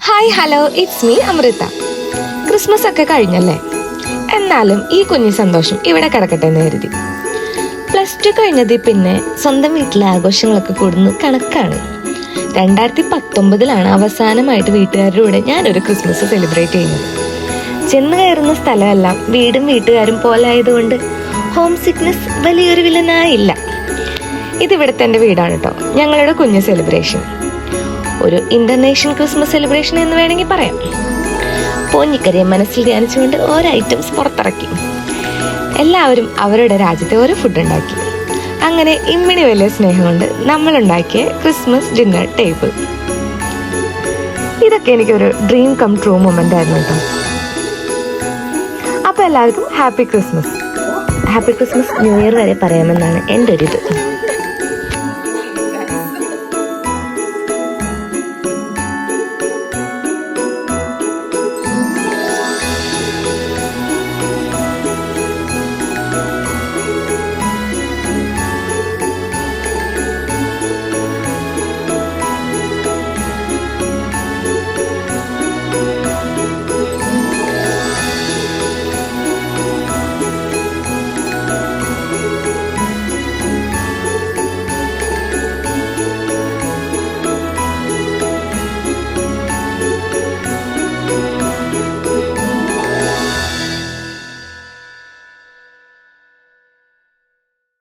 Hi hello it's me Amritha. Christmas ഒക്കെ കഴിഞ്ഞല്ലേ? എന്നാലും ഈ കുഞ്ഞു സന്തോഷം ഇവിടെ കിടക്കട്ടെ എന്ന് കരുതി. +2 കഴിഞ്ഞതിൽ പിന്നെ സ്വന്തം വീട്ടിലെ ആഘോഷങ്ങളൊക്കെ കൂടുന്നു കണക്കാണ്. 2019 അവസാനമായിട്ട് വീട്ടുകാരുടെ കൂടെ ഞാനൊരു ക്രിസ്മസ് സെലിബ്രേറ്റ് ചെയ്യുന്നത്. ചെന്ന് കയറുന്ന സ്ഥലമെല്ലാം വീടും വീട്ടുകാരും പോലെ ആയതുകൊണ്ട് ഹോം സിക്നെസ് വലിയൊരു വില്ലനായില്ല. ഇതിവിടുത്തെ എൻ്റെ വീടാണ് കേട്ടോ. ഞങ്ങളുടെ കുഞ്ഞു സെലിബ്രേഷൻ ഒരു ഇന്റർനാഷണൽ ക്രിസ്മസ് സെലിബ്രേഷൻ എന്ന് വേണമെങ്കിൽ പറയാം. പോഞ്ഞിക്കറിയെ മനസ്സിൽ ധ്യാനിച്ചുകൊണ്ട് ഓരോ ഐറ്റംസ് പുറത്തിറക്കി. എല്ലാവരും അവരുടെ രാജ്യത്തെ ഓരോ ഫുഡ് ഉണ്ടാക്കി. അങ്ങനെ ഇമ്മിണി വലിയ സ്നേഹം കൊണ്ട് നമ്മളുണ്ടാക്കിയ ക്രിസ്മസ് ഡിന്നർ ടേബിൾ. ഇതൊക്കെ എനിക്കൊരു ഡ്രീം കം ട്രൂ മൊമെന്റ് ആയിരുന്നു കേട്ടോ. അപ്പോൾ എല്ലാവർക്കും ഹാപ്പി ക്രിസ്മസ്. ന്യൂ ഇയർ വരെ പറയാമെന്നാണ് എൻ്റെ ഒരു ഇത്.